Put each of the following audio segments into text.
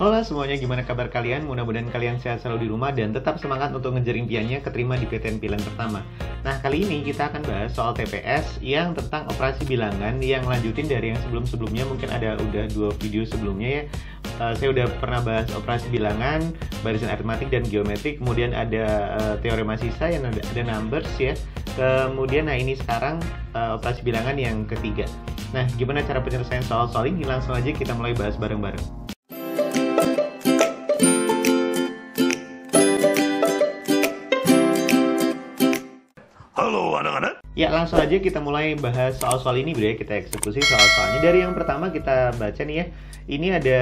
Halo semuanya, gimana kabar kalian? Mudah-mudahan kalian sehat selalu di rumah dan tetap semangat untuk ngejar impiannya keterima di PTN pilihan pertama. Nah, kali ini kita akan bahas soal TPS yang tentang operasi bilangan yang lanjutin dari yang sebelum-sebelumnya. Mungkin udah 2 video sebelumnya ya. Saya udah pernah bahas operasi bilangan, barisan aritmatik dan geometrik. Kemudian ada teorema sisa yang ada numbers ya. Kemudian nah ini sekarang operasi bilangan yang ketiga. Nah, gimana cara penyelesaian soal-soal ini? Langsung aja kita mulai bahas bareng-bareng. Halo anak-anak. Ya, langsung aja kita mulai bahas soal-soal ini bro ya. Kita eksekusi soal-soalnya. Dari yang pertama kita baca nih ya. Ini ada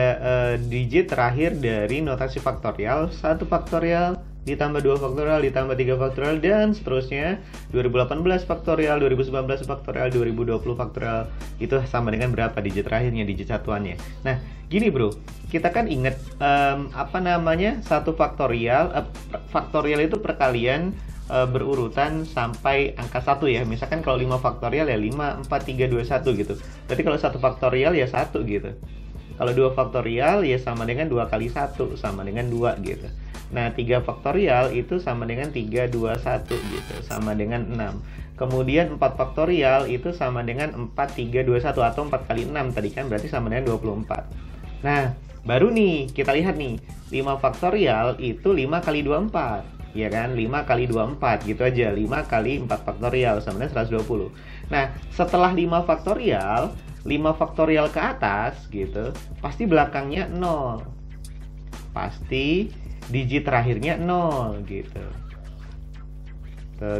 digit terakhir dari notasi faktorial. 1 faktorial ditambah 2 faktorial ditambah 3 faktorial dan seterusnya. 2018 faktorial, 2019 faktorial, 2020 faktorial. Itu sama dengan berapa digit terakhirnya, digit satuannya. Nah, gini bro. Kita kan inget 1 faktorial. Faktorial itu perkalian berurutan sampai angka 1 ya. Misalkan kalau 5 faktorial ya 5, 4, 3, 2, 1 gitu. Berarti kalau 1 faktorial ya 1 gitu. Kalau 2 faktorial ya sama dengan 2 kali 1 sama dengan 2 gitu. Nah, 3 faktorial itu sama dengan 3, 2, 1 gitu. Sama dengan 6. Kemudian 4 faktorial itu sama dengan 4, 3, 2, 1 atau 4 kali 6 tadi kan berarti sama dengan 24. Nah, baru nih kita lihat nih. 5 faktorial itu 5 kali 24. Ya kan, 5 kali 24 gitu aja. 5 kali 4 faktorial sama dengan 120. Nah, setelah 5 faktorial, 5 faktorial ke atas gitu, pasti belakangnya 0. Pasti digit terakhirnya 0 gitu.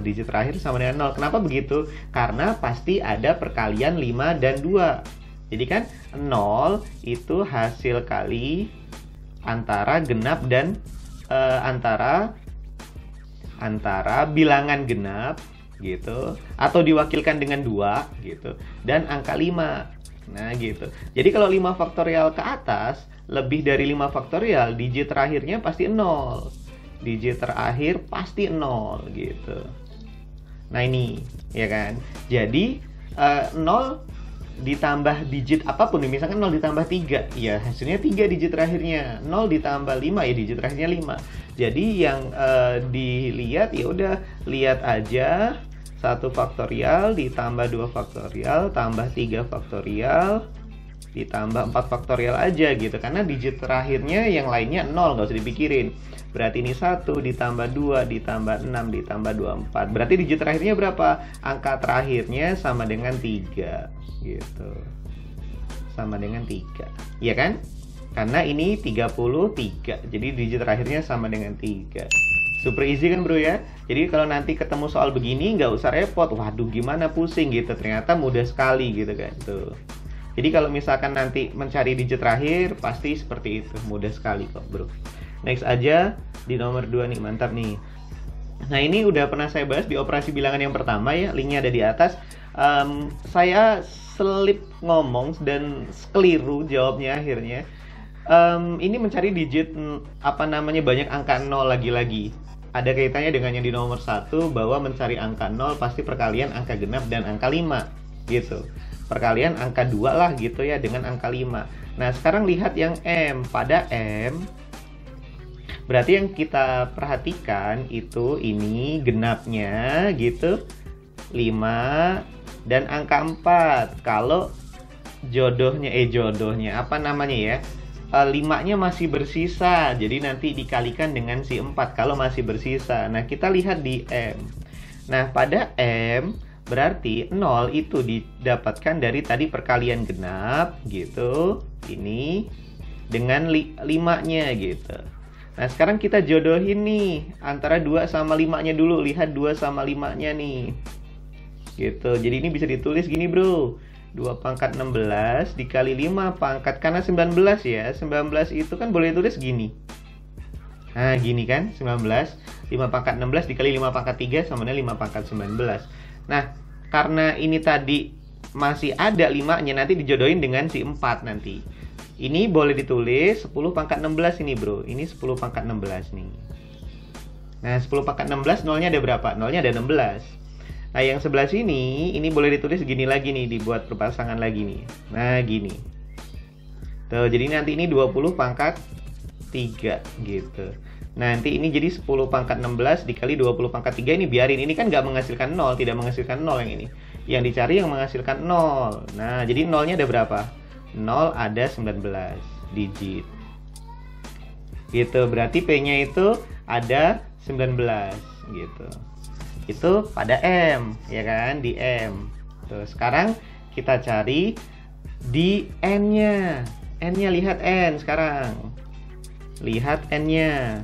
Digit terakhir sama dengan 0. Kenapa begitu? Karena pasti ada perkalian 5 dan 2. Jadi kan 0 itu hasil kali antara genap dan antara bilangan genap gitu atau diwakilkan dengan 2 gitu dan angka 5. Nah gitu. Jadi kalau 5 faktorial ke atas lebih dari 5 faktorial, digit terakhirnya pasti 0. Digit terakhir pasti 0 gitu. Nah ini ya kan. Jadi 0 ditambah digit apapun nih, misalkan 0 ditambah 3 ya hasilnya 3 digit terakhirnya. 0 ditambah 5 ya digit terakhirnya 5. Jadi yang dilihat ya udah lihat aja 1 faktorial ditambah 2 faktorial tambah 3 faktorial ditambah 4 faktorial aja gitu. Karena digit terakhirnya yang lainnya 0, nggak usah dipikirin. Berarti ini 1 ditambah 2 ditambah 6 ditambah 24. Berarti digit terakhirnya berapa? Angka terakhirnya sama dengan 3 gitu. Sama dengan 3. Iya kan? Karena ini 33. Jadi digit terakhirnya sama dengan 3. Super easy kan bro ya? Jadi kalau nanti ketemu soal begini nggak usah repot. Waduh gimana pusing gitu. Ternyata mudah sekali gitu kan. Tuh. Jadi kalau misalkan nanti mencari digit terakhir pasti seperti itu. Mudah sekali kok bro. Next aja di nomor 2 nih, mantap nih. Nah ini udah pernah saya bahas di operasi bilangan yang pertama ya. Linknya ada di atas. Saya selip ngomong dan keliru jawabnya akhirnya. Ini mencari digit banyak angka 0 lagi-lagi. Ada kaitannya dengan yang di nomor 1 bahwa mencari angka 0 pasti perkalian angka genap dan angka 5 gitu. Perkalian angka 2 lah gitu ya dengan angka 5. Nah sekarang lihat yang M. Pada M berarti yang kita perhatikan itu ini genapnya gitu 5 dan angka 4. Kalau jodohnya apa namanya ya, 5-nya masih bersisa, jadi nanti dikalikan dengan si 4 kalau masih bersisa. Nah kita lihat di M. Nah pada M berarti 0 itu didapatkan dari tadi perkalian genap gitu, ini dengan 5-nya gitu. Nah sekarang kita jodohin nih antara 2 sama 5-nya dulu. Lihat 2 sama 5-nya nih gitu. Jadi ini bisa ditulis gini bro, 2 pangkat 16 dikali 5 pangkat, karena 19 ya, 19 itu kan boleh tulis gini. Nah gini kan, 19 5 pangkat 16 dikali 5 pangkat 3 sama dengan 5 pangkat 19. Nah karena ini tadi masih ada 5-nya, nanti dijodohin dengan si 4 nanti. Ini boleh ditulis 10 pangkat 16 ini bro. Ini 10 pangkat 16 nih. Nah 10 pangkat 16 nolnya ada berapa? Nolnya ada 16. Nah yang sebelah sini ini boleh ditulis gini lagi nih, dibuat perpasangan lagi nih. Nah gini. Tuh, jadi nanti ini 20 pangkat 3 gitu. Nanti ini jadi 10 pangkat 16 dikali 20 pangkat 3, ini biarin. Ini kan nggak menghasilkan 0, tidak menghasilkan 0 yang ini. Yang dicari yang menghasilkan 0. Nah, jadi 0-nya ada berapa? 0 ada 19 digit. Gitu, berarti P-nya itu ada 19 gitu. Itu pada M, ya kan? Di M. Tuh, sekarang kita cari di N-nya. N-nya, lihat N sekarang. Lihat N-nya.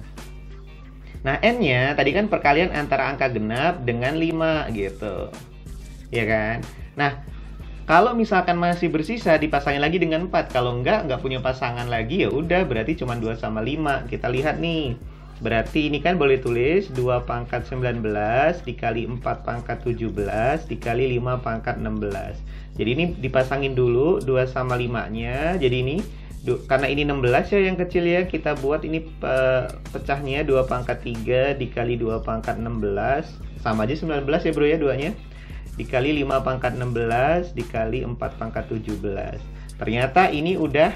Nah, N-nya tadi kan perkalian antara angka genap dengan 5 gitu. Ya kan? Nah, kalau misalkan masih bersisa dipasangin lagi dengan 4. Kalau nggak punya pasangan lagi, ya udah berarti cuma 2 sama 5. Kita lihat nih. Berarti ini kan boleh tulis 2 pangkat 19 dikali 4 pangkat 17 dikali 5 pangkat 16. Jadi ini dipasangin dulu 2 sama 5-nya. Jadi ini karena ini 16 ya yang kecil ya, kita buat ini pecahnya 2 pangkat 3 dikali 2 pangkat 16. Sama aja 19 ya bro ya, duanya. Dikali 5 pangkat 16 dikali 4 pangkat 17. Ternyata ini udah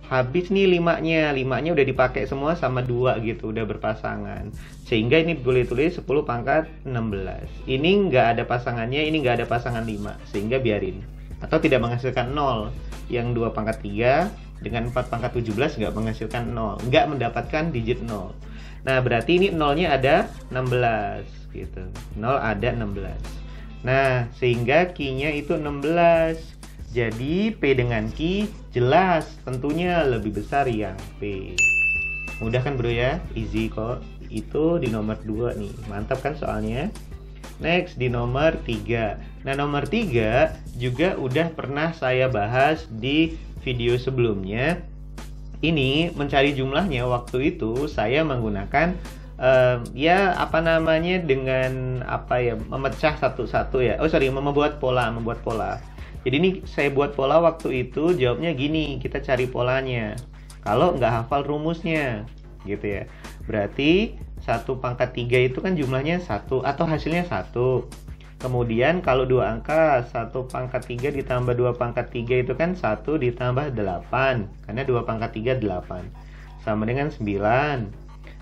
habis nih 5-nya. 5-nya udah dipakai semua sama 2 gitu, udah berpasangan. Sehingga ini boleh tulis 10 pangkat 16. Ini nggak ada pasangannya, ini nggak ada pasangan 5. Sehingga biarin. Atau tidak menghasilkan 0. Yang 2 pangkat 3 dengan 4 pangkat 17 nggak menghasilkan 0. Nggak mendapatkan digit 0. Nah, berarti ini 0-nya ada 16 gitu. 0 ada 16. Nah, sehingga Q-nya itu 16. Jadi P dengan Q jelas tentunya lebih besar yang P. Mudah kan bro ya? Easy kok. Itu di nomor 2 nih. Mantap kan soalnya? Next di nomor 3. Nah, nomor 3 juga udah pernah saya bahas di video sebelumnya. Ini mencari jumlahnya waktu itu saya menggunakan dengan memecah satu-satu ya. Membuat pola. Jadi ini saya buat pola waktu itu, jawabnya gini, kita cari polanya. Kalau nggak hafal rumusnya, gitu ya. Berarti 1 pangkat 3 itu kan jumlahnya 1 atau hasilnya 1. Kemudian kalau 2 angka, 1 pangkat 3 ditambah 2 pangkat 3 itu kan 1 ditambah 8. Karena 2 pangkat 3 8. Sama dengan 9.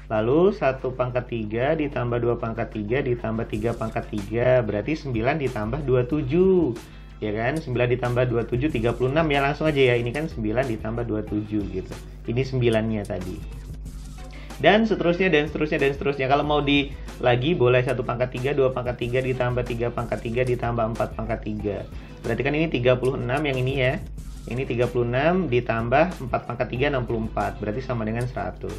Lalu 1 pangkat 3 ditambah 2 pangkat 3 ditambah 3 pangkat 3. Berarti 9 ditambah 27. Ya kan? 9 ditambah 27, 36 ya, langsung aja ya. Ini kan 9 ditambah 27 gitu. Ini 9-nya tadi. Dan seterusnya. Kalau mau lagi boleh 1 pangkat 3, 2 pangkat 3 ditambah 3 pangkat 3 ditambah 4 pangkat 3. Berarti kan ini 36 yang ini ya. Ini 36 ditambah 4 pangkat 3, 64. Berarti sama dengan 100.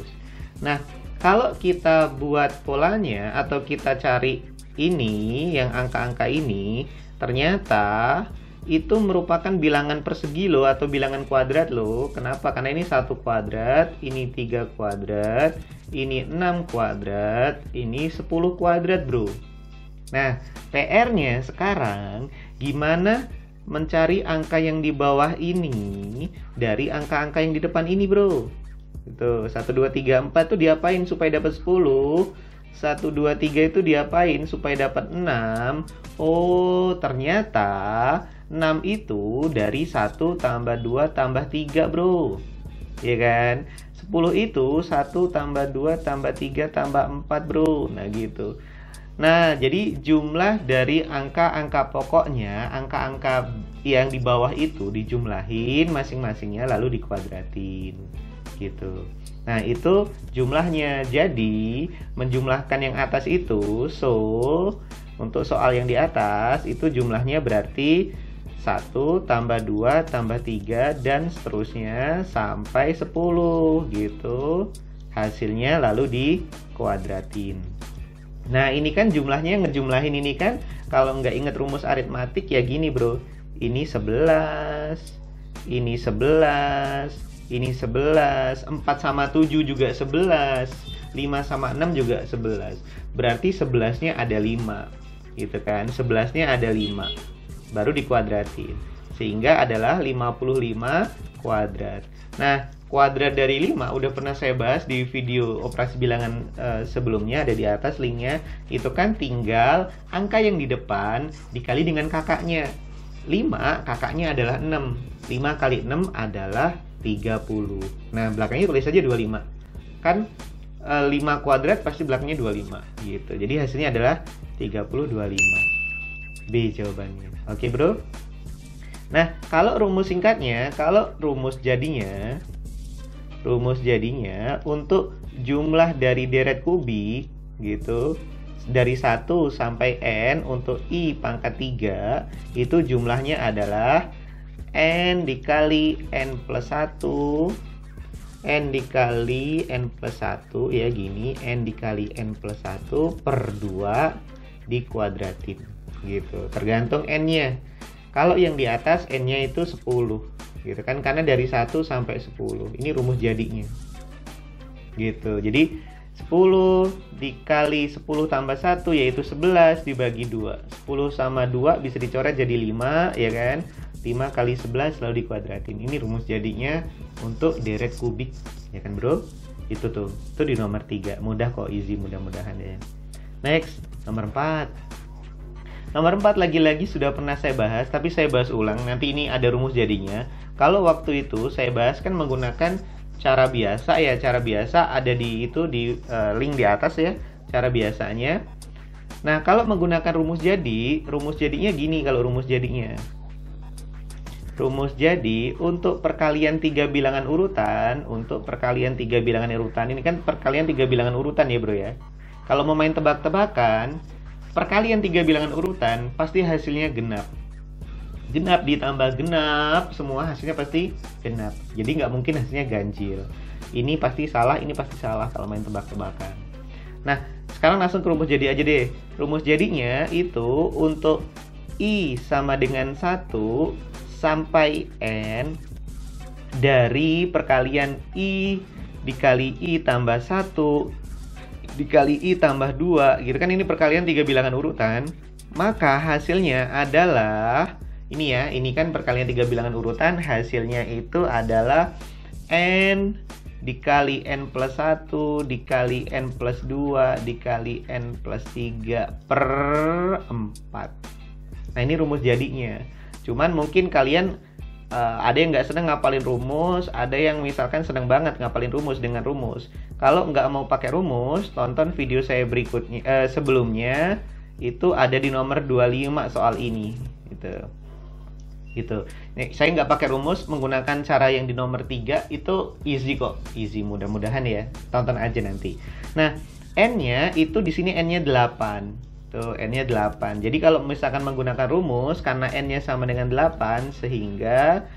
Nah, kalau kita buat polanya atau kita cari ini, yang angka-angka ini, ternyata itu merupakan bilangan persegi loh, atau bilangan kuadrat loh. Kenapa? Karena ini 1 kuadrat, ini 3 kuadrat, ini 6 kuadrat, ini 10 kuadrat bro. Nah, PR-nya sekarang gimana mencari angka yang di bawah ini dari angka-angka yang di depan ini bro. Itu 1, 2, 3, 4 tuh diapain supaya dapat 10? 1, 2, 3 itu diapain supaya dapat 6? Oh, ternyata 6 itu dari 1 tambah 2 tambah 3 bro. Ya kan? 10 itu 1 tambah 2 tambah 3 tambah 4 bro. Nah gitu. Nah, jadi jumlah dari angka-angka pokoknya, angka-angka yang di bawah itu dijumlahin masing-masingnya lalu dikuadratin. Gitu. Nah, itu jumlahnya. Jadi, menjumlahkan yang atas itu, untuk soal yang di atas, itu jumlahnya berarti 1 tambah 2 tambah 3 dan seterusnya sampai 10 gitu. Hasilnya lalu dikuadratin. Nah, ini kan jumlahnya, ngejumlahin ini kan, kalau nggak inget rumus aritmatik ya gini bro. Ini 11, ini 11, ini 11, 4 sama 7 juga 11, 5 sama 6 juga 11. Berarti 11-nya ada 5, gitu kan? 11-nya ada 5, baru dikuadratin. Sehingga adalah 55 kuadrat. Nah, kuadrat dari 5 udah pernah saya bahas di video operasi bilangan sebelumnya, ada di atas linknya. Itu kan tinggal angka yang di depan dikali dengan kakaknya. 5 kakaknya adalah 6. 5 kali 6 adalah 30. Nah, belakangnya tulis saja 25. kan 5 kuadrat pasti belakangnya 25 gitu. Jadi hasilnya adalah 30/25. B jawabannya. Oke, Bro. Nah, kalau rumus singkatnya, kalau rumus jadinya untuk jumlah dari deret kubik gitu, dari 1 sampai n untuk I pangkat 3 itu jumlahnya adalah n dikali n plus 1, n dikali n plus 1 ya gini, n dikali n plus 1 per 2 dikuadratin gitu, tergantung n-nya. Kalau yang di atas n-nya itu 10 gitu kan, karena dari 1 sampai 10. Ini rumus jadinya gitu. Jadi 10 dikali 10 tambah 1 yaitu 11 dibagi 2. 10 sama 2 bisa dicoret jadi 5 ya kan. 5 kali 11 lalu dikuadratin. Ini rumus jadinya untuk deret kubik ya kan, Bro? Itu tuh. Itu di nomor 3. Mudah kok, easy, mudah-mudahan ya. Next, nomor 4. Nomor 4 lagi-lagi sudah pernah saya bahas, tapi saya bahas ulang. Nanti ini ada rumus jadinya. Kalau waktu itu saya bahas kan menggunakan cara biasa ya. Cara biasa ada di link di atas ya. Cara biasanya. Nah, kalau menggunakan rumus jadinya gini kalau rumus jadinya. Rumus jadi untuk perkalian 3 bilangan urutan, ini kan perkalian 3 bilangan urutan ya, Bro ya. Kalau mau main tebak-tebakan, perkalian 3 bilangan urutan pasti hasilnya genap. Genap ditambah genap, semua hasilnya pasti genap. Jadi nggak mungkin hasilnya ganjil. Ini pasti salah, ini pasti salah kalau main tebak-tebakan. Nah, sekarang langsung ke rumus jadi aja deh. Rumus jadinya itu untuk I sama dengan 1 sampai N dari perkalian I dikali I tambah 1 dikali I tambah 2 gitu kan, ini perkalian 3 bilangan urutan. Maka hasilnya adalah ini ya, ini kan perkalian 3 bilangan urutan, hasilnya itu adalah N dikali N plus 1 dikali N plus 2 dikali N plus 3 per 4. Nah, ini rumus jadinya. Cuman mungkin kalian ada yang nggak seneng ngapalin rumus, ada yang misalkan seneng banget ngapalin rumus dengan rumus. Kalau nggak mau pakai rumus, tonton video saya berikutnya, sebelumnya itu ada di nomor 25 soal ini gitu. Nih, saya nggak pakai rumus, menggunakan cara yang di nomor 3 itu easy kok, easy, mudah-mudahan ya. Tonton aja nanti. Nah, n-nya itu di sini n-nya 8. Tuh, n-nya 8. Jadi kalau misalkan menggunakan rumus, karena n-nya sama dengan 8, sehingga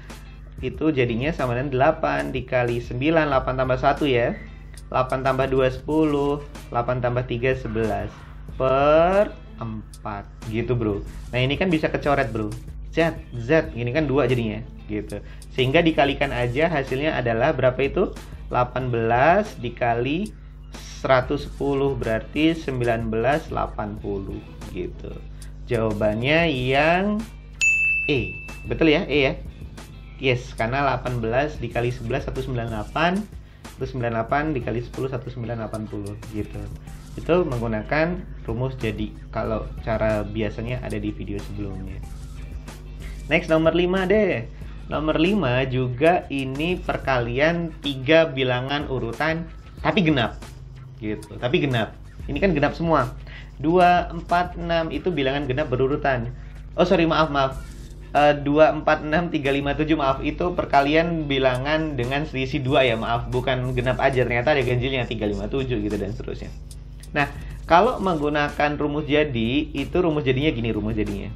itu jadinya sama dengan 8 dikali 9, 8 tambah 1 ya. 8 tambah 2, 10. 8 tambah 3, 11. Per 4. Gitu, Bro. Nah, ini kan bisa kecoret, Bro. Z, ini kan 2 jadinya. Gitu. Sehingga dikalikan aja, hasilnya adalah berapa itu? 18 dikali 110 berarti 1980 gitu. Jawabannya yang E. Betul ya? E ya? Yes, karena 18 dikali 11 198, 198 dikali 10 1980 gitu. Itu menggunakan rumus jadi. Kalau cara biasanya ada di video sebelumnya. Next, nomor 5 deh. Nomor 5 juga ini perkalian 3 bilangan urutan tapi genap. Gitu. Tapi genap. Ini kan genap semua. 2, 4, 6 itu bilangan genap berurutan. Oh, sorry, maaf. 2, 4, 6, 3, 5, 7, maaf. Itu perkalian bilangan dengan selisih 2 ya, maaf. Bukan genap aja, ternyata ada ganjilnya 3, 5, 7 gitu dan seterusnya. Nah, kalau menggunakan rumus jadi, itu rumus jadinya gini rumus jadinya.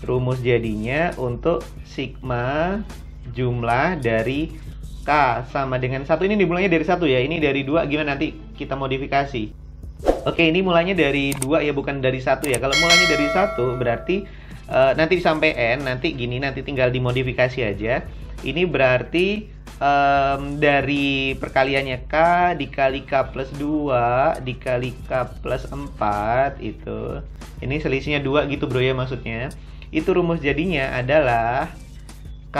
Rumus jadinya untuk sigma jumlah dari K sama dengan 1. Ini dimulainya dari 1 ya. Ini dari 2, gimana nanti kita modifikasi. Oke, ini mulainya dari 2 ya, bukan dari 1 ya. Kalau mulainya dari 1 berarti nanti sampai N, nanti gini, nanti tinggal dimodifikasi aja. Ini berarti dari perkaliannya K dikali K plus 2 dikali K plus 4 itu. Ini selisihnya 2 gitu, Bro ya, maksudnya. Itu rumus jadinya adalah K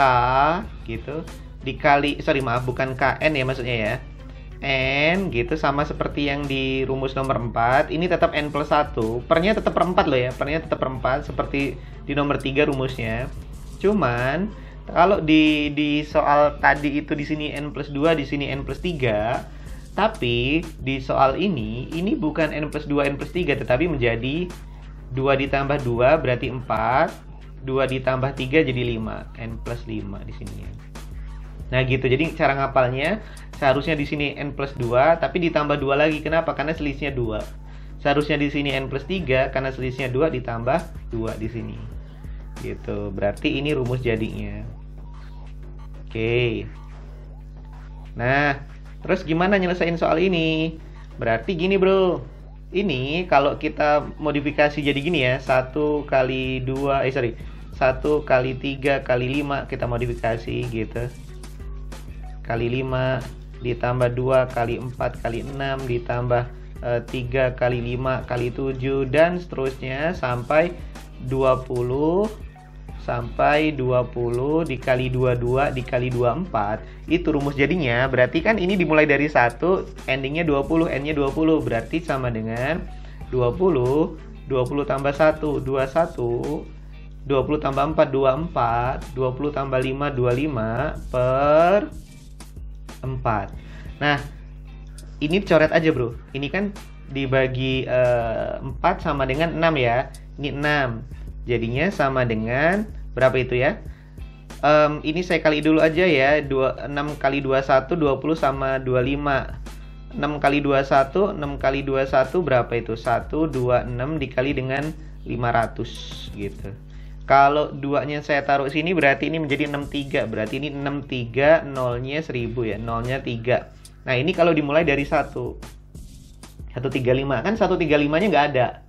gitu dikali, bukan KN ya maksudnya ya, N gitu, sama seperti yang di rumus nomor 4. Ini tetap N plus 1, pernya tetap per 4 loh ya, pernya tetap per 4 seperti di nomor 3 rumusnya. Cuman Kalau di soal tadi itu di sini n plus 2, di sini n plus 3. Tapi di soal ini bukan n plus 2, n plus 3, tetapi menjadi 2 ditambah 2 berarti 4. 2 ditambah 3 jadi 5. N plus 5 di sini ya. Nah gitu, jadi cara ngapalnya seharusnya di sini n plus 2, tapi ditambah 2 lagi. Kenapa? Karena selisihnya 2. Seharusnya di sini n plus 3, karena selisihnya 2 ditambah 2 di sini. Gitu, berarti ini rumus jadinya. Oke. Nah, terus gimana nyelesain soal ini? Berarti gini bro, ini kalau kita modifikasi jadi gini ya, 1 kali 2, 1 kali 3 kali 5 kita modifikasi gitu. Kali 5 ditambah 2 kali 4 kali 6 ditambah 3 kali 5 kali 7 dan seterusnya sampai 20 dikali 22 dikali 24 itu rumus jadinya. Berarti kan ini dimulai dari 1, endingnya 20, n-nya 20, berarti sama dengan 20 tambah 1 21, 20 tambah 4 24, 20 tambah 5 25 per 4. Nah ini coret aja bro, ini kan dibagi 4 sama dengan 6 ya. Ini 6, jadinya sama dengan berapa itu ya? Ini saya kali dulu aja ya. 6 kali 21 20 sama 25. 6 kali 21 berapa itu? 126 dikali dengan 500 gitu. Kalau 2-nya saya taruh sini berarti ini menjadi 63. Berarti ini 63, 0-nya 1000 ya. 0-nya 3. Nah, ini kalau dimulai dari 135 kan 135-nya nggak ada.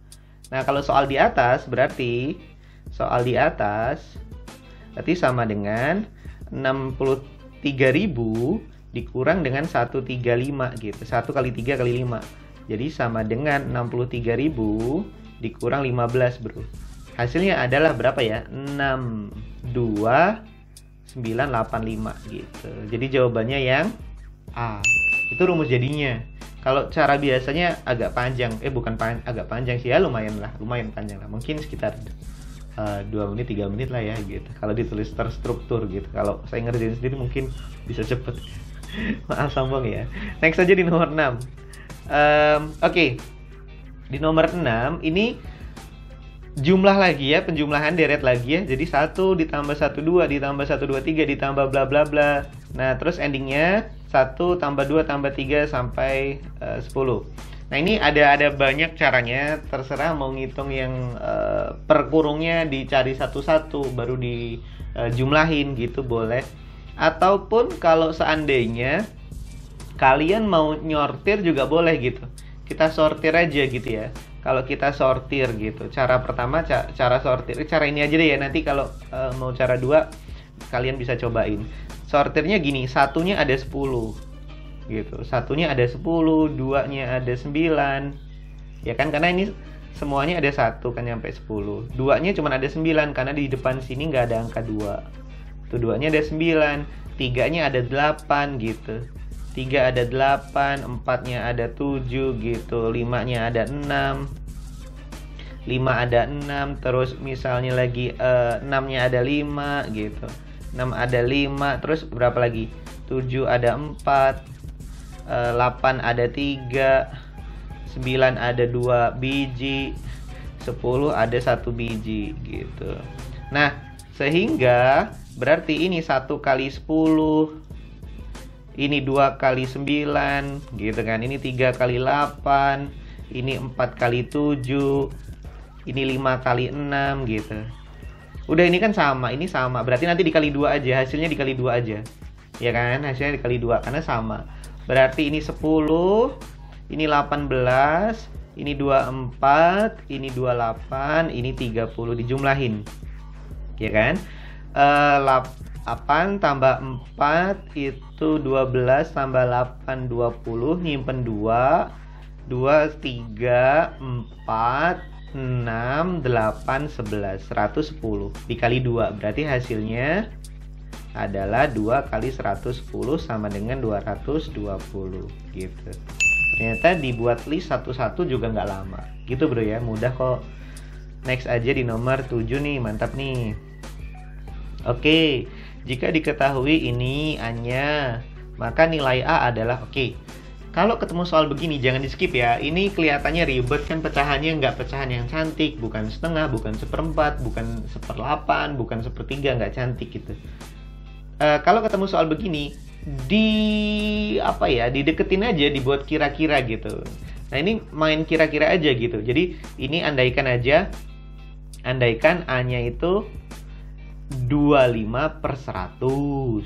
Nah, kalau soal di atas berarti sama dengan 63.000 dikurang dengan 135 gitu. 1 kali 3 kali 5. Jadi sama dengan 63.000 dikurang 15, bro. Hasilnya adalah berapa ya? 62985 gitu. Jadi jawabannya yang A. Itu rumus jadinya. Kalau cara biasanya agak panjang, agak panjang sih ya, lumayan panjang lah. Mungkin sekitar 2 menit 3 menit lah ya gitu. Kalau ditulis terstruktur gitu. Kalau saya ngerjain sendiri mungkin bisa cepet. Maaf sombong ya. Next aja di nomor 6. Oke. Di nomor 6 ini jumlah lagi ya, penjumlahan deret lagi ya. Jadi 1 ditambah 12 ditambah 123 ditambah bla bla bla. Nah, terus endingnya 1 tambah 2 tambah 3 sampai 10. Nah, ini ada banyak caranya, terserah mau ngitung yang per kurungnya dicari satu-satu baru dijumlahin gitu boleh. Ataupun kalau seandainya kalian mau nyortir juga boleh gitu. Kita sortir aja gitu ya. Kalau kita sortir gitu. Cara pertama cara sortir, cara ini aja deh ya. Nanti kalau mau cara 2 kalian bisa cobain. Sortirnya gini, satunya ada 10 gitu. Satunya ada 10, duanya ada 9. Ya kan, karena ini semuanya ada 1 kan nyampe 10. Duanya cuma ada 9 karena di depan sini nggak ada angka 2. Tuh duanya ada 9, tiganya ada 8 gitu. 3 ada 8, 4-nya ada 7 gitu, 5-nya ada 6. 5 ada 6, terus misalnya lagi 6-nya ada 5 gitu. 6 ada 5, terus berapa lagi? 7 ada 4, 8 ada 3, 9 ada 2 biji, 10 ada 1 biji gitu. Nah, sehingga berarti ini 1 kali 10, ini 2 kali 9 gitu kan. Ini 3 kali 8, ini 4 kali 7, ini 5 kali 6 gitu. Udah, ini kan sama, ini sama. Berarti nanti dikali 2 aja, hasilnya dikali 2 aja. Ya kan, hasilnya dikali 2 karena sama. Berarti ini 10, ini 18, ini 24, ini 28, ini 30 dijumlahin. Ya kan? 8 tambah 4 itu 12 tambah 8 20, nyimpen 2, 3, 4, 6, 8, 11, 110 dikali 2, berarti hasilnya adalah 2 kali 110 sama dengan 220 gitu. Ternyata dibuat list satu-satu juga nggak lama gitu bro ya, mudah kok. Next aja di nomor 7 nih, mantap nih. Oke, Jika diketahui ini A-nya, maka nilai A adalah oke. Kalau ketemu soal begini jangan di skip ya. Ini kelihatannya ribet kan, pecahannya nggak pecahan yang cantik, bukan setengah, bukan seperempat, bukan seperlapan, bukan sepertiga, nggak cantik gitu. Kalau ketemu soal begini, dideketin aja, dibuat kira-kira gitu. Nah ini main kira-kira aja gitu. Jadi ini andaikan aja, andaikan A-nya itu 25/100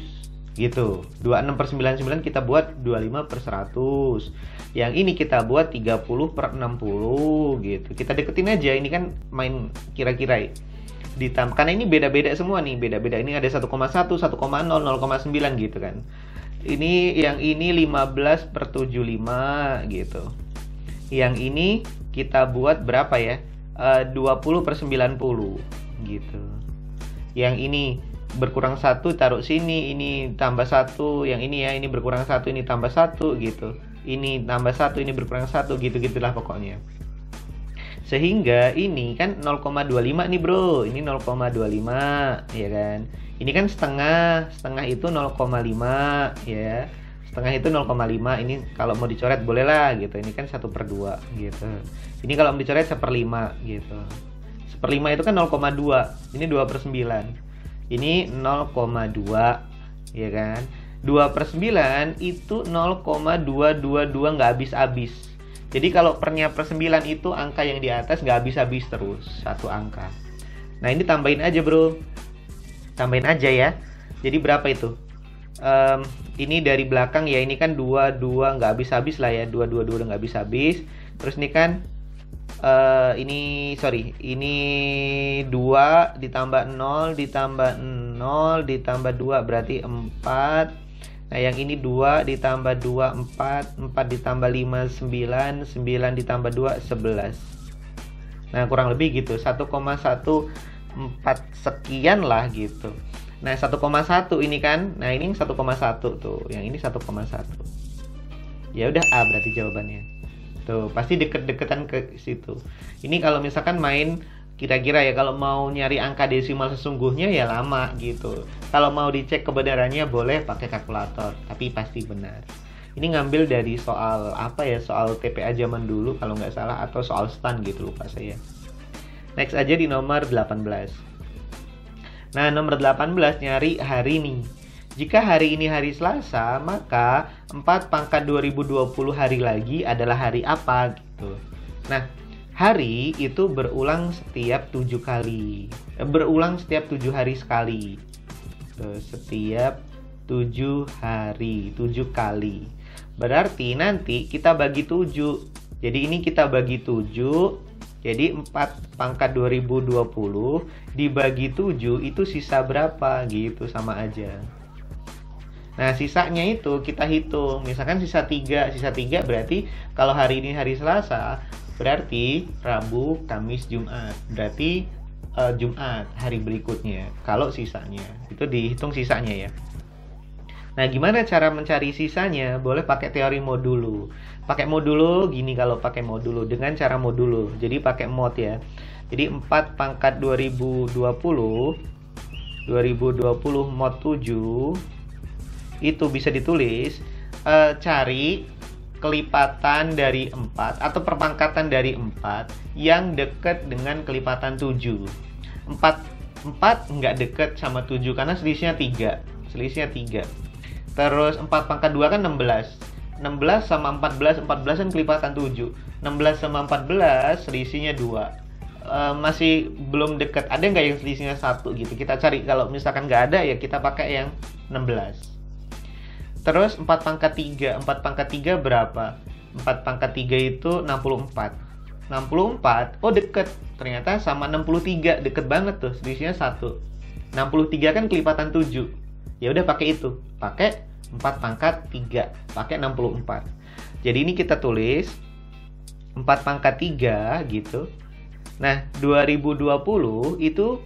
gitu. 26/99 kita buat 25/100. Yang ini kita buat 30/60 gitu. Kita deketin aja, ini kan main kira-kira. Karena ini beda-beda semua nih, beda-beda. Ini ada 1,1, 1,0, 0,9 gitu kan. Ini yang ini 15/75 gitu. Yang ini kita buat berapa ya? 20/90 gitu. Yang ini berkurang 1 taruh sini, ini tambah 1, yang ini ya, ini berkurang 1, ini tambah 1 gitu. Ini tambah 1, ini berkurang 1 gitu-gitulah pokoknya. Sehingga ini kan 0,25 nih bro, ini 0,25 ya kan. Ini kan setengah itu 0,5 ya. Setengah itu 0,5, ini kalau mau dicoret boleh lah gitu. Ini kan 1/2 gitu. Ini kalau mau dicoret 1/5 gitu. 1/5 itu kan 0,2, ini 2/9. Ini 0,2 ya kan. 2/9 itu 0,222 nggak habis-habis. Jadi kalau per 9 itu angka yang di atas nggak habis-habis terus, satu angka. Nah ini tambahin aja bro, tambahin aja ya. Jadi berapa itu? Ini dari belakang ya, ini kan 22 nggak habis-habis lah ya, 222 nggak habis-habis. Terus ini kan ini 2 ditambah 0 ditambah 0 ditambah 2 berarti 4. Nah yang ini 2 ditambah 2 4, 4 ditambah 5 9, 9 ditambah 2 11. Nah kurang lebih gitu, 1,14 sekian lah gitu. Nah 1,1 ini kan, nah ini 1,1 tuh, yang ini 1,1. Ya udah A berarti jawabannya. Tuh, pasti deket-deketan ke situ. Ini kalau misalkan main kira-kira ya, kalau mau nyari angka desimal sesungguhnya ya lama gitu. Kalau mau dicek kebenarannya boleh pakai kalkulator, tapi pasti benar. Ini ngambil dari soal apa ya, soal TPA zaman dulu kalau nggak salah, atau soal STAN gitu, lupa saya. Next aja di nomor 18. Nah, nomor 18 nyari hari nih. Jika hari ini hari Selasa, maka 4/2020 hari lagi adalah hari apa gitu. Nah, hari itu berulang setiap 7 kali. Berulang setiap 7 hari sekali. Setiap 7 hari, 7 kali. Berarti nanti kita bagi 7. Jadi ini kita bagi 7. Jadi 4/2020 dibagi 7 itu sisa berapa gitu, sama aja. Nah sisanya itu kita hitung. Misalkan sisa 3 berarti kalau hari ini hari Selasa, berarti Rabu, Kamis, Jumat. Berarti Jumat hari berikutnya. Kalau sisanya itu dihitung sisanya ya. Nah gimana cara mencari sisanya? Boleh pakai teori modulo. Pakai modulo gini, kalau pakai modulo dengan cara modulo. Jadi pakai mod ya. Jadi 4/2020 mod 7 itu bisa ditulis cari kelipatan dari 4 atau perpangkatan dari 4 yang dekat dengan kelipatan 7. 4 nggak dekat sama 7 karena selisihnya 3. Terus 4/2 kan 16. 16 sama 14 kan kelipatan 7. 16 sama 14 selisihnya 2. Masih belum dekat. Ada nggak yang selisihnya 1 gitu? Kita cari. Kalau misalkan nggak ada ya kita pakai yang 16. Terus 4/3. 4/3 berapa? 4/3 itu 64. 64, oh deket. Ternyata sama 63, deket banget tuh. Selisihnya 1. 63 kan kelipatan 7. Ya udah pakai itu. Pakai 4/3. Pakai 64. Jadi ini kita tulis 4/3 gitu. Nah, 2020 itu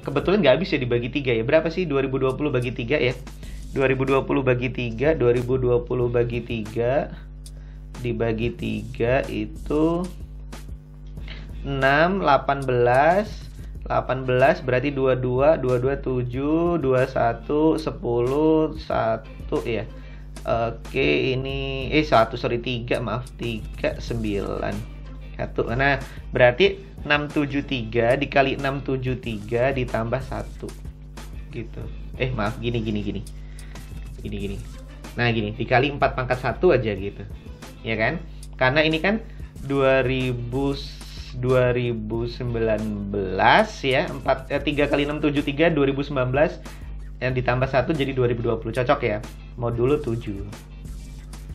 kebetulan nggak habis ya dibagi 3 ya. Berapa sih 2020 bagi 3 ya? 2020 bagi 3, 2020 bagi 3 dibagi 3 itu 6, 18, 18 berarti 22, 22, 7, 21, 10, 1 ya. Oke, ini 1 sorry 3, maaf 3, 9. 1. Nah, berarti 673 dikali 673 ditambah 1. Gitu. Maaf, gini. Nah, gini, dikali 4 pangkat 1 aja gitu. Ya kan? Karena ini kan 2019 ya, 3 kali 6 73 2019 yang ditambah 1 jadi 2020. Cocok ya? Modulo 7.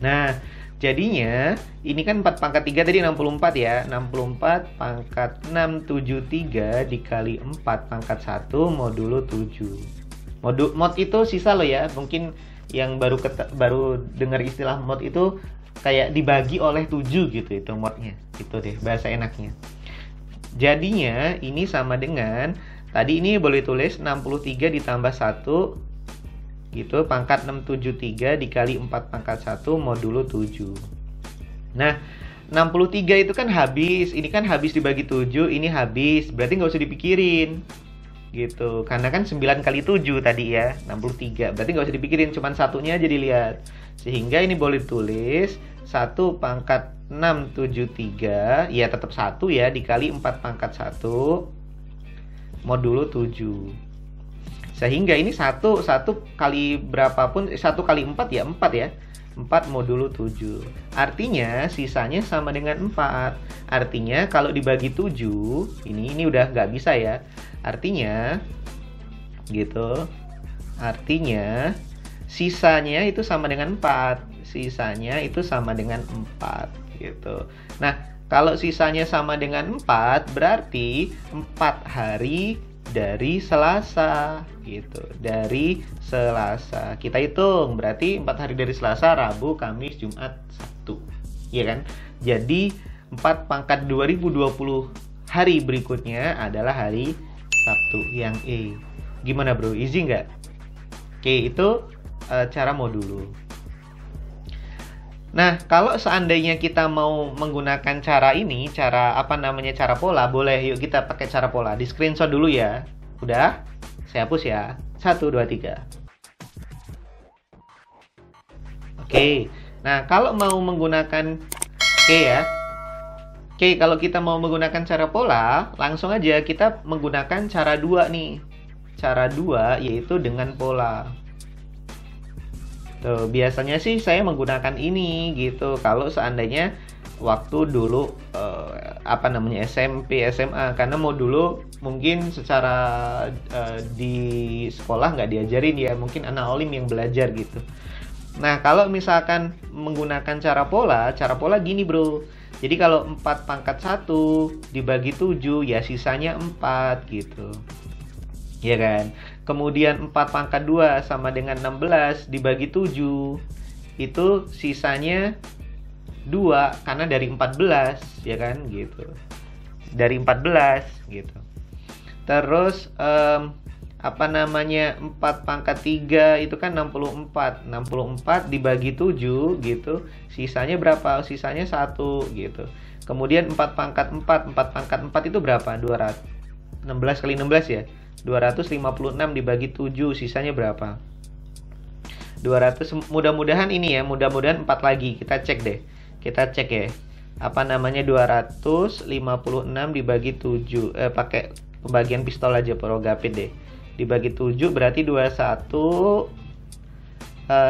Nah, jadinya ini kan 4 pangkat 3 tadi 64 ya. 64 pangkat 673 dikali 4 pangkat 1 modulo 7. Mod itu sisa loh ya. Mungkin yang baru dengar istilah mod itu kayak dibagi oleh 7 gitu itu modnya. Itu deh bahasa enaknya. Jadinya ini sama dengan tadi ini boleh tulis 63 ditambah 1 gitu, pangkat 673 dikali 4 pangkat 1 modulo 7. Nah, 63 itu kan habis, ini kan habis dibagi 7, ini habis, berarti nggak usah dipikirin gitu, karena kan 9 kali 7 tadi ya, 63, berarti nggak usah dipikirin, cuman satunya aja dilihat. Sehingga ini boleh tulis 1 pangkat 673, ya tetap 1 ya, dikali 4 pangkat 1 modulo 7. Sehingga ini 1 kali berapapun, 1 kali 4 ya 4 ya. 4 modulo 7. Artinya sisanya sama dengan 4. Artinya kalau dibagi 7, ini udah nggak bisa ya. Artinya gitu. Artinya sisanya itu sama dengan 4. Sisanya itu sama dengan 4 gitu. Nah, kalau sisanya sama dengan 4, berarti 4 hari dari Selasa gitu. Dari Selasa. Kita hitung berarti 4 hari dari Selasa, Rabu, Kamis, Jumat, Sabtu. Iya kan? Jadi 4 pangkat 2020 hari berikutnya adalah hari Sabtu yang E. Gimana bro? Easy nggak? Oke, itu cara modulo. Nah, kalau seandainya kita mau menggunakan cara ini, cara pola, boleh yuk kita pakai cara pola. Di screenshot dulu ya. Udah? Saya hapus ya. 1, 2, 3. Oke. Nah, kalau mau menggunakan kalau kita mau menggunakan cara pola, langsung aja kita menggunakan cara 2 nih. Cara 2 yaitu dengan pola. Tuh, biasanya sih saya menggunakan ini gitu. Kalau seandainya waktu dulu SMP, SMA, karena mau dulu mungkin secara di sekolah nggak diajarin ya, mungkin anak olim yang belajar gitu. Nah, kalau misalkan menggunakan cara pola gini bro. Jadi kalau 4 pangkat 1 dibagi 7 ya sisanya 4 gitu. Ya kan? Kemudian 4 pangkat 2 sama dengan 16 dibagi 7. Itu sisanya 2 karena dari 14, ya kan? Gitu. Dari 14 gitu. Terus 4 pangkat 3 itu kan 64. 64 dibagi 7 gitu. Sisanya berapa? Sisanya 1 gitu. Kemudian 4 pangkat 4 pangkat 4 itu berapa? 200. 16 kali 16 ya. 256 dibagi 7, sisanya berapa? 200, mudah-mudahan ini ya, mudah-mudahan 4 lagi. Kita cek deh. Kita cek ya. 256 dibagi 7. Pakai pembagian pistol aja, Progapit deh. Dibagi 7 berarti 21.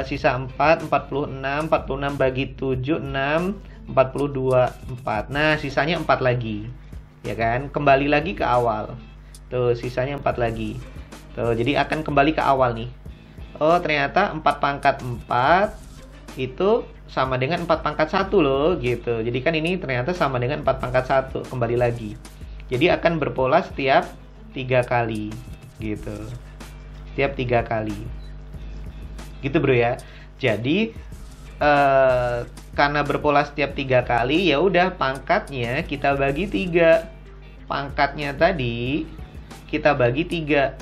Sisa 4, 46. 46 bagi 7, 6. 42, 4. Nah, sisanya 4 lagi. Ya kan? Kembali lagi ke awal. Tuh, sisanya 4 lagi. Tuh, jadi akan kembali ke awal nih. Oh, ternyata 4 pangkat 4 itu sama dengan 4 pangkat 1 loh, gitu. Jadi kan ini ternyata sama dengan 4 pangkat 1. Kembali lagi. Jadi akan berpola setiap 3 kali, gitu. Setiap 3 kali. Gitu bro ya. Jadi, karena berpola setiap 3 kali, ya udah pangkatnya kita bagi 3. Pangkatnya tadi kita bagi 3.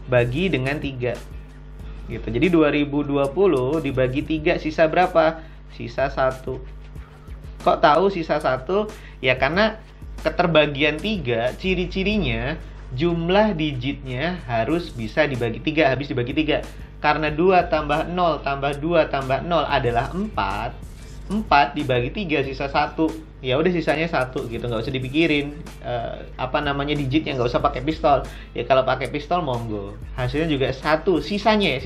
Bagi dengan 3. Gitu. Jadi 2020 dibagi 3 sisa berapa? Sisa 1. Kok tahu sisa 1? Ya karena keterbagian 3, ciri-cirinya jumlah digitnya harus bisa dibagi 3, habis dibagi 3. Karena 2 tambah 0 tambah 2 tambah 0 adalah 4. 4 dibagi 3 sisa 1. Ya udah sisanya 1 gitu, nggak usah dipikirin digitnya, nggak usah pakai pistol. Ya kalau pakai pistol monggo. Hasilnya juga 1, sisanya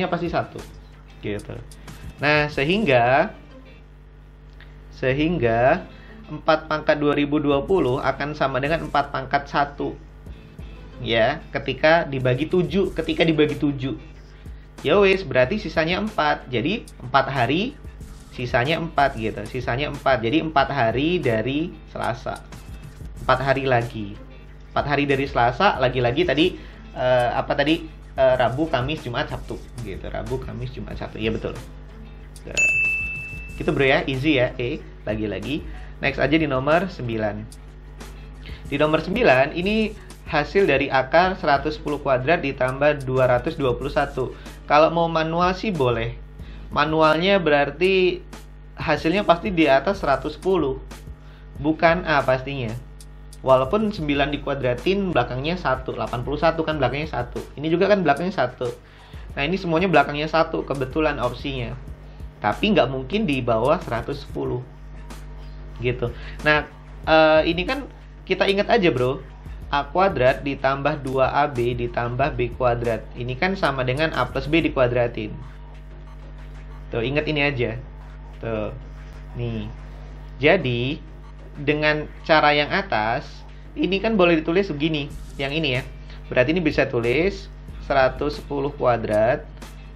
pasti 1. Gitu. Nah, sehingga 4 pangkat 2020 akan sama dengan 4 pangkat 1. Ya, ketika dibagi 7. Ya wes, berarti sisanya 4. Jadi 4 hari, sisanya 4 gitu. Sisanya 4. Jadi 4 hari dari Selasa. 4 hari lagi. 4 hari dari Selasa, lagi-lagi tadi Rabu, Kamis, Jumat, Sabtu gitu. Rabu, Kamis, Jumat, Sabtu. Iya betul. Gitu bro ya, easy ya. Lagi-lagi. Next aja di nomor 9. Di nomor 9 ini hasil dari akar 110 kuadrat ditambah 221. Kalau mau manual sih boleh. Manualnya berarti hasilnya pasti di atas 110. Bukan A pastinya. Walaupun 9 dikuadratin belakangnya 1, 81 kan belakangnya 1. Ini juga kan belakangnya 1. Nah ini semuanya belakangnya 1, kebetulan opsinya. Tapi nggak mungkin di bawah 110. Gitu. Nah ini kan kita ingat aja bro, A kuadrat ditambah 2AB ditambah B kuadrat. Ini kan sama dengan A plus B dikuadratin. Tuh, ingat ini aja. Tuh, nih. Jadi, dengan cara yang atas, ini kan boleh ditulis begini. Yang ini ya. Berarti ini bisa tulis 110 kuadrat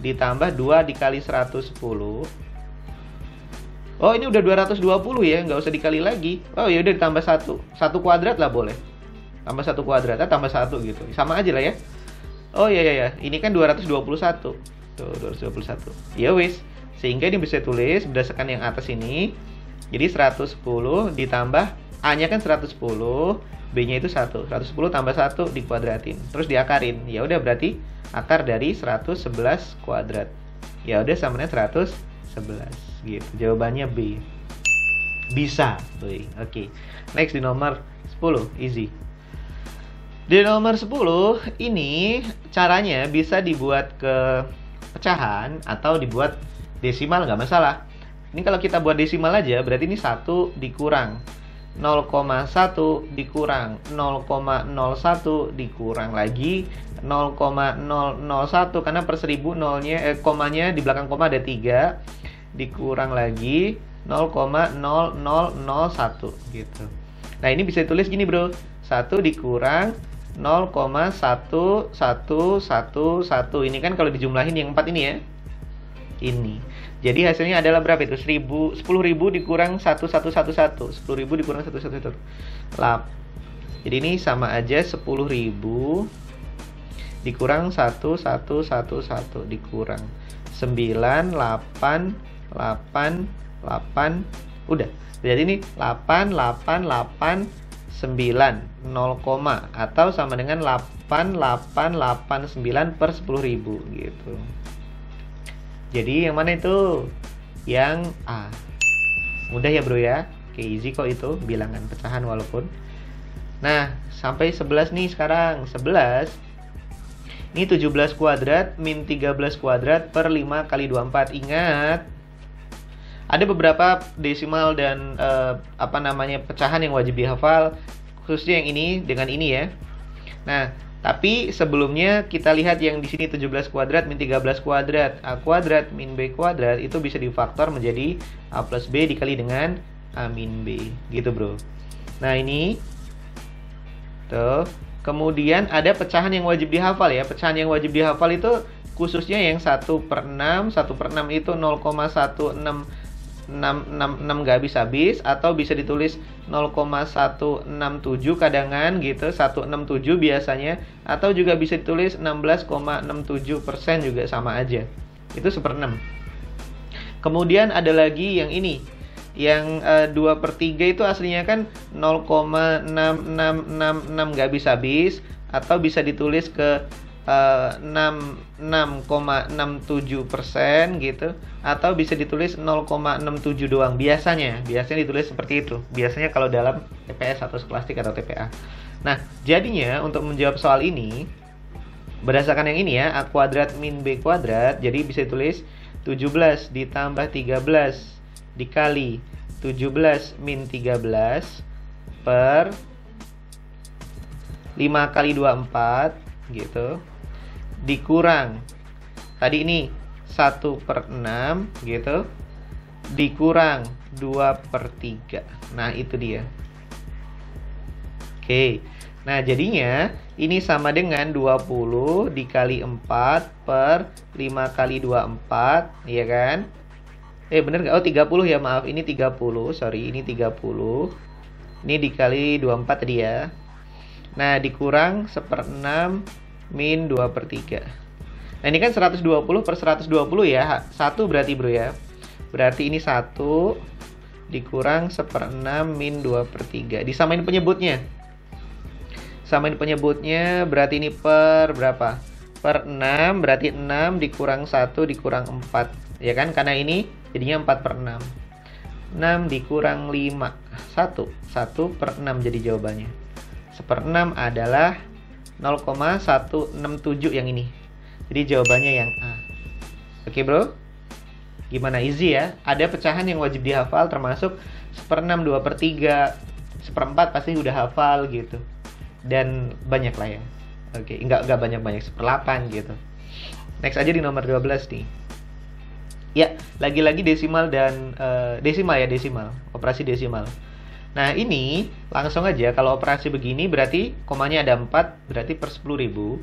ditambah 2 dikali 110. Oh, ini udah 220 ya, nggak usah dikali lagi. Oh, ya udah ditambah 1. 1 kuadrat lah boleh. Tambah 1 kuadrat, tambah 1 gitu. Sama aja lah ya. Oh iya. Ini kan 221. Tuh, 221. Ya wis. Sehingga ini bisa tulis berdasarkan yang atas ini. Jadi 110 ditambah A-nya kan 110, B-nya itu 1. 110 tambah 1 dikuadratin. Terus diakarin. Ya udah berarti akar dari 111 kuadrat. Ya udah sama dengan 111 gitu. Jawabannya B. Bisa. Oke. Next di nomor 10, easy. Di nomor 10 ini caranya bisa dibuat ke pecahan atau dibuat desimal, nggak masalah. Ini kalau kita buat desimal aja berarti ini 1 dikurang 0,1 dikurang 0,01 dikurang lagi 0,001 karena per 1000 nolnya komanya di belakang koma ada 3 dikurang lagi 0,0001 gitu. Nah ini bisa ditulis gini bro, 1 dikurang 0,1111. Ini kan kalau dijumlahin yang 4 ini ya. Ini. Jadi hasilnya adalah berapa itu? 10.000 dikurang 1111. 10.000 dikurang 1111. Jadi ini sama aja 10.000 dikurang 1111 dikurang 988. Udah. Jadi ini 8889 0, atau sama dengan 8889 per 10.000 gitu. Jadi yang mana itu? Yang A. Mudah ya bro ya. Oke, easy kok itu, bilangan pecahan walaupun. Nah, sampai 11 nih sekarang. 11 ini 17 kuadrat min 13 kuadrat per 5 kali 24. Ingat, ada beberapa desimal dan pecahan yang wajib dihafal, khususnya yang ini dengan ini ya. Nah, tapi sebelumnya kita lihat yang di sini 17 kuadrat min 13 kuadrat. A kuadrat min B kuadrat itu bisa difaktor menjadi A plus B dikali dengan A min B. Gitu bro. Nah ini tuh. Kemudian ada pecahan yang wajib dihafal ya. Pecahan yang wajib dihafal itu khususnya yang 1/6. 1/6 itu 0,1666 nggak habis-habis, atau bisa ditulis 0,167 kadangan gitu, 167 biasanya, atau juga bisa ditulis 16,67% juga sama aja. Itu 1/6. Kemudian ada lagi yang ini, yang 2/3 itu aslinya kan 0,6666 nggak habis-habis, atau bisa ditulis ke 6,67% gitu, atau bisa ditulis 0,67 doang. Biasanya ditulis seperti itu. Biasanya kalau dalam TPS atau skolastik atau TPA. Nah, jadinya untuk menjawab soal ini berdasarkan yang ini ya, A kuadrat min B kuadrat, jadi bisa ditulis 17 ditambah 13 dikali 17 min 13 per 5 kali 24 gitu, dikurang tadi ini 1/6 gitu, dikurang 2/3. Nah itu dia. Oke, nah jadinya ini sama dengan 20 dikali 4 per 5 kali 24, ya kan? Bener nggak? Oh 30 ya, maaf, ini 30, sorry, ini 30. Ini dikali 24 tadi ya. Nah dikurang 1/6 min 2/3. Nah ini kan 120 per 120 ya, 1 berarti bro ya. Berarti ini 1 dikurang 1/6 min 2/3. Disamain penyebutnya. Samain penyebutnya berarti ini per berapa? Per 6, berarti 6 dikurang 1 dikurang 4. Ya kan, karena ini jadinya 4/6. 6 dikurang 5, 1/6 jadi jawabannya. 1/6 adalah 0,167 yang ini. Jadi jawabannya yang A. Oke bro, gimana, easy ya? Ada pecahan yang wajib dihafal termasuk 1/6, 2/3, 1/4 pasti udah hafal gitu. Dan banyak lah ya. Oke, enggak banyak-banyak, 1/8 gitu. Next aja di nomor 12 nih. Ya, lagi-lagi desimal dan desimal, operasi desimal. Nah ini langsung aja, kalau operasi begini berarti komanya ada 4, berarti per 10.000.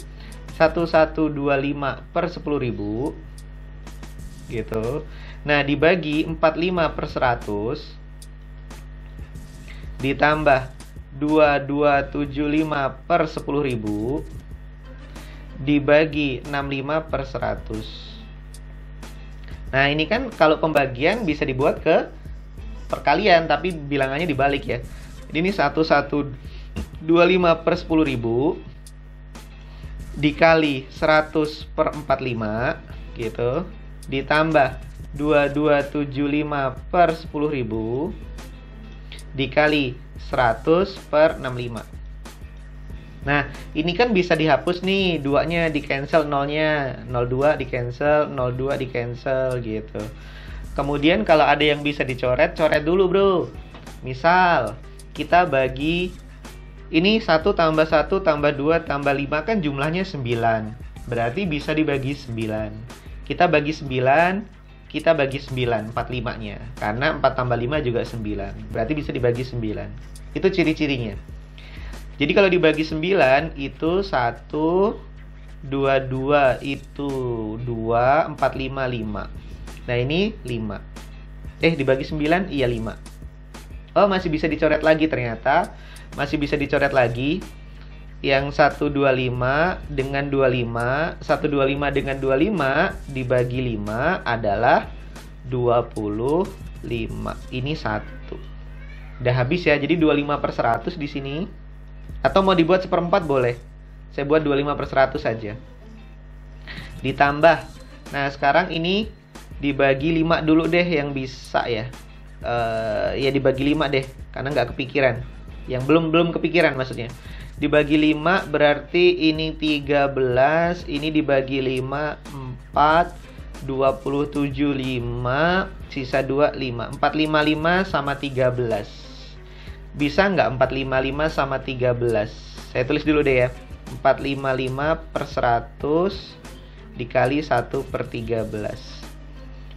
1125 per 10.000 gitu. Nah dibagi 45 per 100 ditambah 2275 per 10.000 dibagi 65 per 100. Nah ini kan kalau pembagian bisa dibuat ke perkalian, tapi bilangannya dibalik ya. Jadi ini 1125 per 10.000 dikali 100 per 45 gitu, ditambah 2275 per 10.000 dikali 100 per 65. Nah ini kan bisa dihapus nih, 2-nya di cancel, 0-nya 02 di cancel, 02 di cancel gitu. Kemudian kalau ada yang bisa dicoret, coret dulu bro. Misal kita bagi ini 1 tambah 1 tambah 2 tambah 5 kan jumlahnya 9. Berarti bisa dibagi 9. Kita bagi 9, kita bagi 9, 45-nya. Karena 4 tambah 5 juga 9. Berarti bisa dibagi 9. Itu ciri-cirinya. Jadi kalau dibagi 9 itu 1, 2, 2 itu 2, 4, 5, 5. Nah ini 5. Dibagi 9, iya 5. Oh masih bisa dicoret lagi ternyata. Masih bisa dicoret lagi. Yang 125 dengan 25, 125 dengan 25 dibagi 5 adalah 25. Ini 1. Udah habis ya. Jadi 25 per 100 di sini. Atau mau dibuat 1/4 boleh. Saya buat 25 per 100 saja. Ditambah. Nah sekarang ini dibagi 5 dulu deh yang bisa ya. Ya dibagi 5 deh. Karena nggak kepikiran. Yang belum kepikiran maksudnya. Dibagi 5 berarti ini 13. Ini dibagi 5 4, 27 5, sisa 2 5. 455 sama 13. Bisa nggak 455 sama 13? Saya tulis dulu deh ya. 455 per 100 dikali 1 per 13.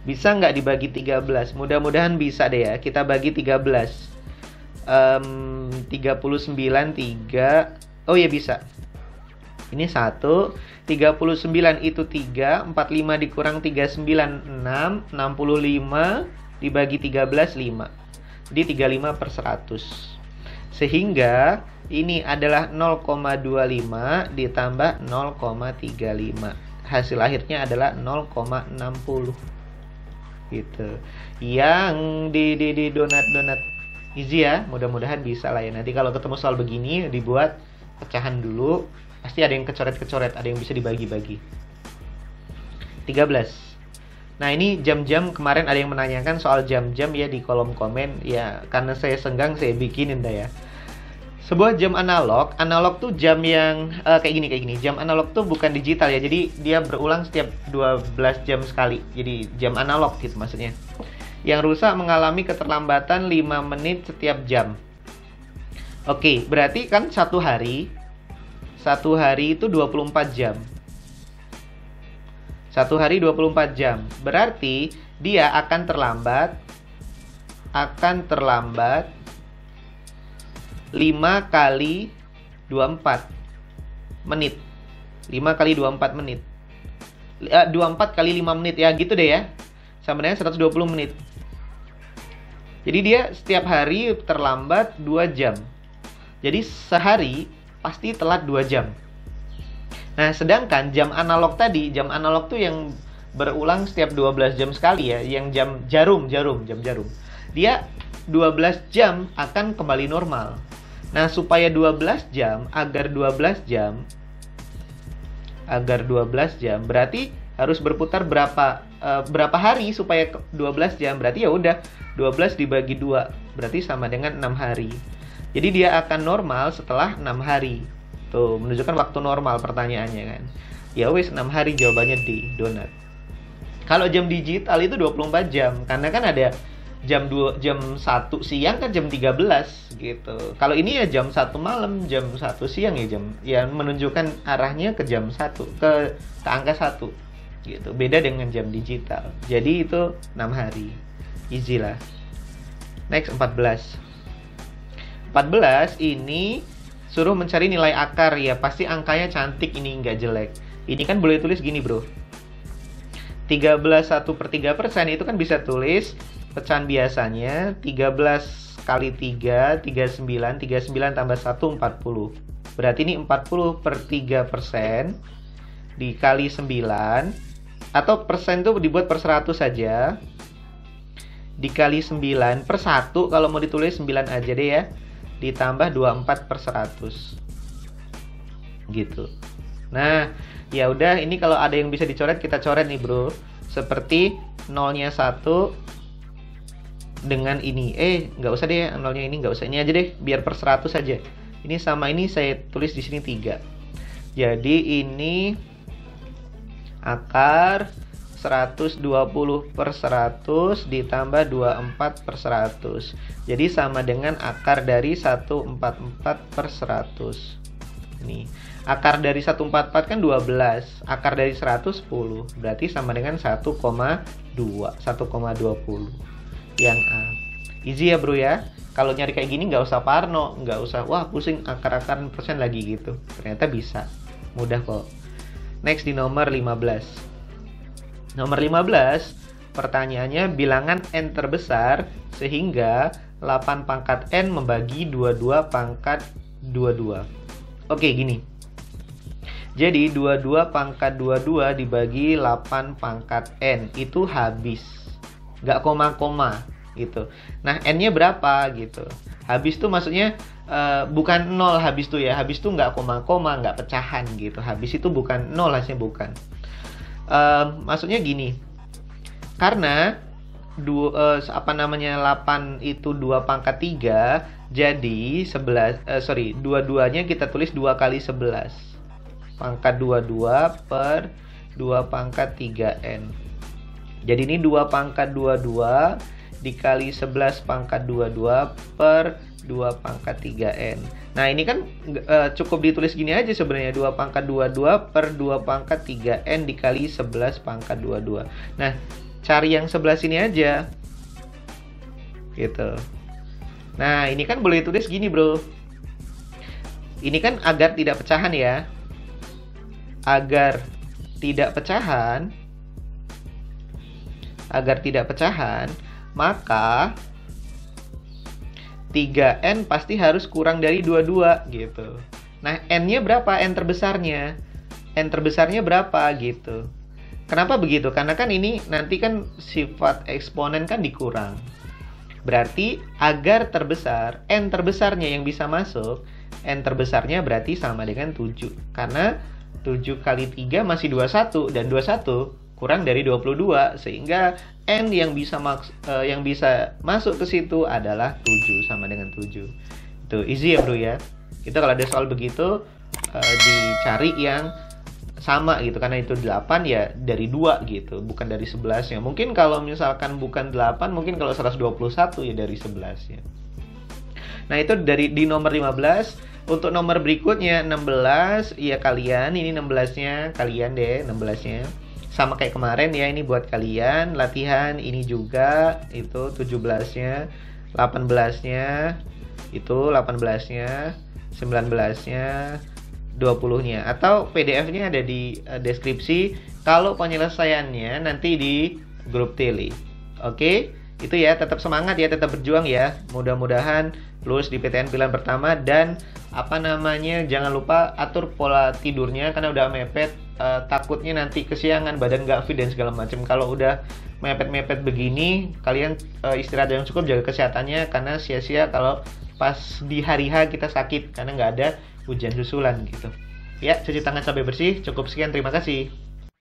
Bisa nggak dibagi 13? Mudah-mudahan bisa deh ya. Kita bagi 13. 39 3. Oh ya bisa. Ini 1. 39 itu 3. 45 dikurang 39 6. 65 dibagi 13 5. Jadi 35 per 100. Sehingga ini adalah 0,25 ditambah 0,35. Hasil akhirnya adalah 0,60. Gitu. Yang di donat easy ya. Mudah-mudahan bisa lah ya. Nanti kalau ketemu soal begini dibuat pecahan dulu. Pasti ada yang kecoret-kecoret, ada yang bisa dibagi-bagi. 13. Nah, ini jam-jam, kemarin ada yang menanyakan soal jam-jam ya di kolom komen. Ya, karena saya senggang, saya bikinin dah ya. Sebuah jam analog tuh jam yang kayak gini. Jam analog tuh bukan digital ya, jadi dia berulang setiap 12 jam sekali. Jadi jam analog gitu maksudnya. Yang rusak mengalami keterlambatan 5 menit setiap jam. Oke, berarti kan satu hari itu 24 jam. Satu hari 24 jam. Berarti dia akan terlambat 5 kali 24 menit. 5 kali 24 menit. 24 kali 5 menit ya, gitu deh ya. Sama dengan 120 menit. Jadi dia setiap hari terlambat 2 jam. Jadi sehari pasti telat 2 jam. Nah, sedangkan jam analog tuh yang berulang setiap 12 jam sekali ya, yang jam jarum. Dia 12 jam akan kembali normal. Nah, supaya 12 jam, agar 12 jam berarti harus berputar berapa hari supaya 12 jam. Berarti ya udah 12 dibagi 2, berarti sama dengan 6 hari. Jadi dia akan normal setelah 6 hari. Tuh, menunjukkan waktu normal pertanyaannya kan. Ya wis, 6 hari jawabannya D, donat. Kalau jam digital itu 24 jam. Karena kan ada jam 1 siang kan jam 13 gitu. Kalau ini ya jam 1 malam, jam 1 siang ya yang menunjukkan arahnya ke jam 1, ke angka 1 gitu. Beda dengan jam digital. Jadi itu 6 hari. Easy lah. Next 14 ini suruh mencari nilai akar, ya pasti angkanya cantik ini, nggak jelek. Ini kan boleh tulis gini bro, 13 1/3% itu kan bisa tulis pecahan biasanya 13 kali 3, 39 tambah 1, 40. Berarti ini 40/3% dikali 9, atau persen tuh dibuat per 100 saja, dikali 9 per 1, kalau mau ditulis 9 aja deh ya, ditambah 24/100 gitu. Nah, ya udah, ini kalau ada yang bisa dicoret, kita coret nih bro. Seperti nolnya 1 dengan ini. Nggak usah deh, nolnya ini nggak usah, ini aja deh, biar per 100 aja. Ini sama ini saya tulis di sini 3. Jadi ini akar 120/100 ditambah 24/100. Jadi sama dengan akar dari 144/100. Nih, akar dari 144 kan 12, akar dari 100 10. Berarti sama dengan 1,20. Yang A. Easy ya bro ya. Kalau nyari kayak gini nggak usah parno, nggak usah wah pusing akar-akar persen lagi gitu. Ternyata bisa. Mudah kok. Next di nomor 15. Nomor 15, pertanyaannya bilangan n terbesar sehingga 8 pangkat n membagi 22 pangkat 22. Oke, gini. Jadi 22 pangkat 22 dibagi 8 pangkat n itu habis. Nggak koma-koma gitu. Nah, n-nya berapa gitu. Habis tuh maksudnya bukan 0 habis tuh ya. Habis tuh nggak koma-koma, nggak pecahan gitu. Habis itu bukan 0, hasilnya bukan. Maksudnya gini, karena 8 itu 2 pangkat 3, jadi 11, dua-duanya kita tulis 2 kali 11 pangkat 22 per 2 pangkat 3n. Jadi ini 2 pangkat 22 dikali 11 pangkat 22 per 2 pangkat 3n. Nah, ini kan cukup ditulis gini aja sebenarnya, 2 pangkat 22 per 2 pangkat 3n dikali 11 pangkat 22. Nah, cari yang sebelah sini aja. Gitu. Nah, ini kan boleh tulis gini, bro. Ini kan agar tidak pecahan ya. Agar tidak pecahan, maka 3n pasti harus kurang dari 22 gitu. Nah, n-nya berapa? N terbesarnya. N terbesarnya berapa gitu. Kenapa begitu? Karena kan ini nanti kan sifat eksponen kan dikurang. Berarti agar terbesar, n terbesarnya yang bisa masuk N terbesarnya berarti sama dengan 7. Karena 7 kali 3 masih 21, dan 21 kurang dari 22, sehingga N yang bisa masuk ke situ adalah 7, sama dengan 7. Itu easy ya bro ya. Itu kalau ada soal begitu dicari yang sama gitu, karena itu 8 ya dari 2 gitu, bukan dari 11 nya. Mungkin kalau misalkan bukan 8, mungkin kalau 121 ya dari 11 ya. Nah itu di nomor 15. Untuk nomor berikutnya 16, ya kalian, ini 16-nya kalian deh, 16-nya sama kayak kemarin ya, ini buat kalian latihan. Ini juga itu 17-nya, 18-nya, itu 18-nya, 19-nya, 20-nya, atau PDF-nya ada di deskripsi. Kalau penyelesaiannya nanti di grup tele. Oke, itu ya, tetap semangat ya, tetap berjuang ya. Mudah-mudahan lulus di PTN pilihan pertama, dan jangan lupa atur pola tidurnya karena udah mepet. Takutnya nanti kesiangan, badan nggak fit dan segala macam. Kalau udah mepet-mepet begini, kalian istirahat yang cukup, jaga kesehatannya, karena sia-sia kalau pas di hari H kita sakit karena nggak ada hujan susulan gitu. Ya, cuci tangan sampai bersih. Cukup sekian, terima kasih.